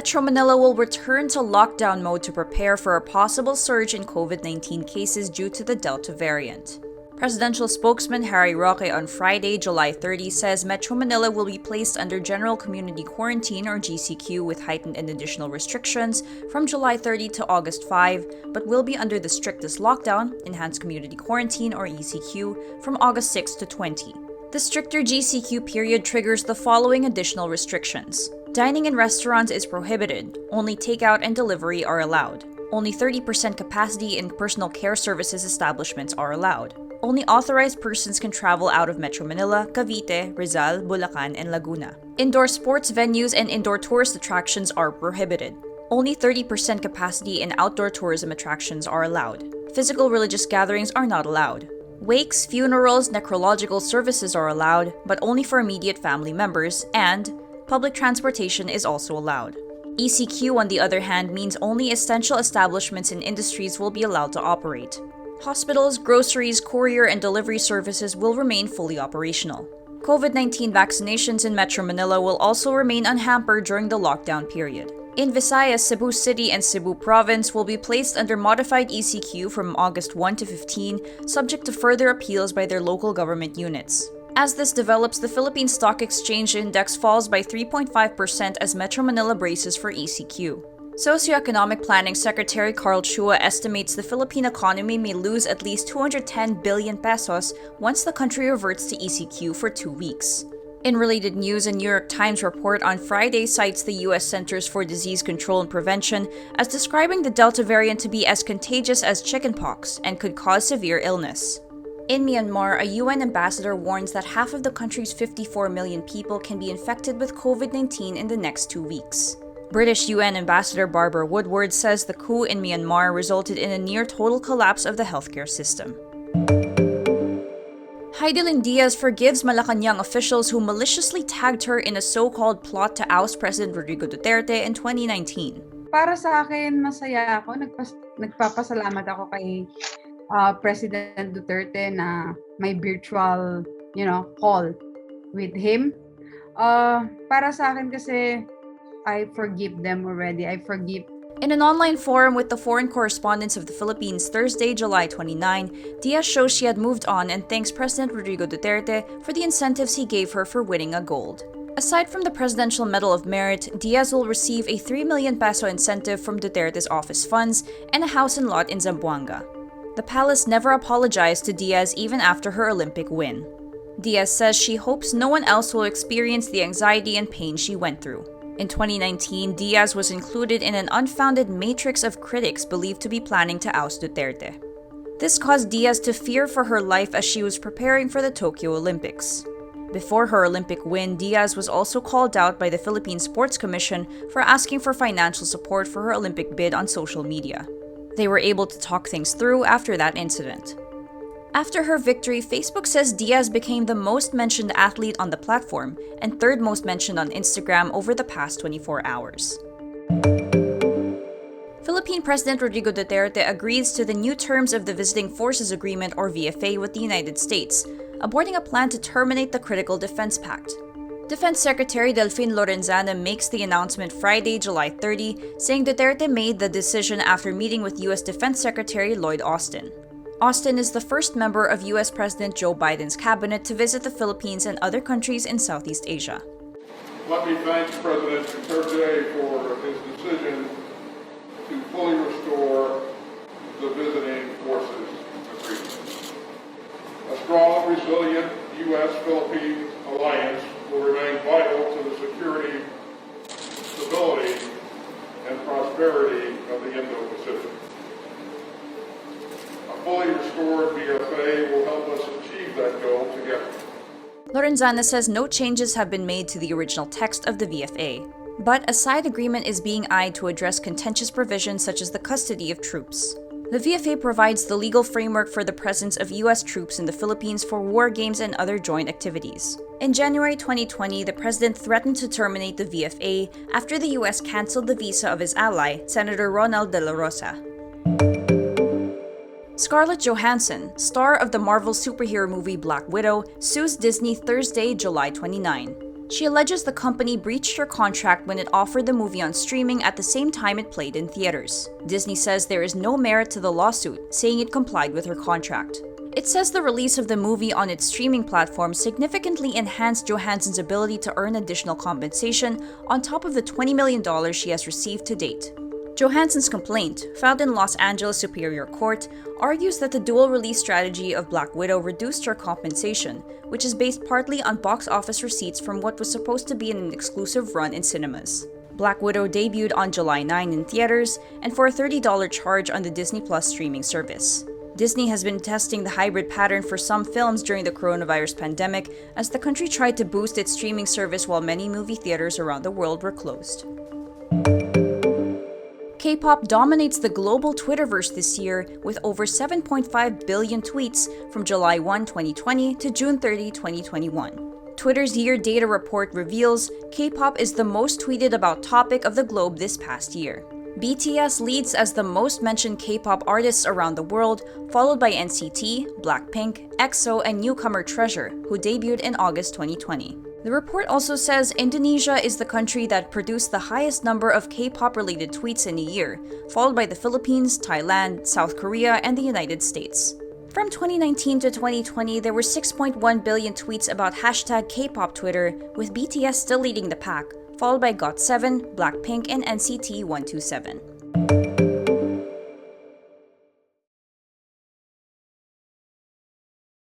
Metro Manila will return to lockdown mode to prepare for a possible surge in COVID-19 cases due to the Delta variant. Presidential spokesman Harry Roque on Friday, July 30, says Metro Manila will be placed under General Community Quarantine or GCQ with heightened and additional restrictions from July 30 to August 5, but will be under the strictest lockdown, Enhanced Community Quarantine or ECQ, from August 6 to 20. The stricter GCQ period triggers the following additional restrictions. Dining in restaurants is prohibited. Only takeout and delivery are allowed. Only 30% capacity in personal care services establishments are allowed. Only authorized persons can travel out of Metro Manila, Cavite, Rizal, Bulacan, and Laguna. Indoor sports venues and indoor tourist attractions are prohibited. Only 30% capacity in outdoor tourism attractions are allowed. Physical religious gatherings are not allowed. Wakes, funerals, necrological services are allowed, but only for immediate family members, and public transportation is also allowed. ECQ, on the other hand, means only essential establishments and industries will be allowed to operate. Hospitals, groceries, courier, and delivery services will remain fully operational. COVID-19 vaccinations in Metro Manila will also remain unhampered during the lockdown period. In Visayas, Cebu City and Cebu Province will be placed under modified ECQ from August 1 to 15, subject to further appeals by their local government units. As this develops, the Philippine Stock Exchange Index falls by 3.5% as Metro Manila braces for ECQ. Socioeconomic Planning Secretary Carl Chua estimates the Philippine economy may lose at least 210 billion pesos once the country reverts to ECQ for 2 weeks. In related news, a New York Times report on Friday cites the U.S. Centers for Disease Control and Prevention as describing the Delta variant to be as contagious as chickenpox and could cause severe illness. In Myanmar, a UN ambassador warns that half of the country's 54 million people can be infected with COVID-19 in the next 2 weeks. British UN Ambassador Barbara Woodward says the coup in Myanmar resulted in a near-total collapse of the healthcare system. Hidilyn Diaz forgives Malacanang officials who maliciously tagged her in a so-called plot to oust President Rodrigo Duterte in 2019. Para sa akin, masaya ako. Nagpapasalamat ako kay President Duterte na may virtual, call with him. Para sa akin kasi, I forgive them already. I forgive. In an online forum with the foreign correspondents of the Philippines Thursday, July 29, Diaz shows she had moved on and thanks President Rodrigo Duterte for the incentives he gave her for winning a gold. Aside from the Presidential Medal of Merit, Diaz will receive a 3 million peso incentive from Duterte's office funds and a house and lot in Zamboanga. The palace never apologized to Diaz even after her Olympic win. Diaz says she hopes no one else will experience the anxiety and pain she went through. In 2019, Diaz was included in an unfounded matrix of critics believed to be planning to oust Duterte. This caused Diaz to fear for her life as she was preparing for the Tokyo Olympics. Before her Olympic win, Diaz was also called out by the Philippine Sports Commission for asking for financial support for her Olympic bid on social media. They were able to talk things through after that incident. After her victory, Facebook says Diaz became the most mentioned athlete on the platform and third most mentioned on Instagram over the past 24 hours. Philippine President Rodrigo Duterte agrees to the new terms of the Visiting Forces Agreement or VFA with the United States, aborting a plan to terminate the Critical Defense Pact. Defense Secretary Delfin Lorenzana makes the announcement Friday, July 30, saying Duterte made the decision after meeting with U.S. Defense Secretary Lloyd Austin. Austin is the first member of U.S. President Joe Biden's cabinet to visit the Philippines and other countries in Southeast Asia. Let me thank President Duterte for his decision to fully restore the Visiting Forces Agreement. A strong, resilient U.S.-Philippine alliance will remain vital to the security, stability, and prosperity of the Indo-Pacific. A fully restored VFA will help us achieve that goal together. Lorenzana says no changes have been made to the original text of the VFA, but a side agreement is being eyed to address contentious provisions such as the custody of troops. The VFA provides the legal framework for the presence of U.S. troops in the Philippines for war games and other joint activities. In January 2020, the president threatened to terminate the VFA after the U.S. canceled the visa of his ally, Senator Ronald De La Rosa. Scarlett Johansson, star of the Marvel superhero movie Black Widow, sues Disney Thursday, July 29. She alleges the company breached her contract when it offered the movie on streaming at the same time it played in theaters. Disney says there is no merit to the lawsuit, saying it complied with her contract. It says the release of the movie on its streaming platform significantly enhanced Johansson's ability to earn additional compensation on top of the $20 million she has received to date. Johansson's complaint, filed in Los Angeles Superior Court, argues that the dual release strategy of Black Widow reduced her compensation, which is based partly on box office receipts from what was supposed to be an exclusive run in cinemas. Black Widow debuted on July 9 in theaters and for a $30 charge on the Disney Plus streaming service. Disney has been testing the hybrid pattern for some films during the coronavirus pandemic as the country tried to boost its streaming service while many movie theaters around the world were closed. Kpop dominates the global Twitterverse this year with over 7.5 billion tweets from July 1, 2020 to June 30, 2021. Twitter's Year Data Report reveals Kpop is the most tweeted about topic of the globe this past year. BTS leads as the most mentioned K-pop artists around the world, followed by NCT, Blackpink, EXO, and newcomer Treasure, who debuted in August 2020. The report also says Indonesia is the country that produced the highest number of K-pop related tweets in a year, followed by the Philippines, Thailand, South Korea, and the United States. From 2019 to 2020, there were 6.1 billion tweets about hashtag K-pop Twitter, with BTS still leading the pack, followed by GOT7, Blackpink, and NCT 127.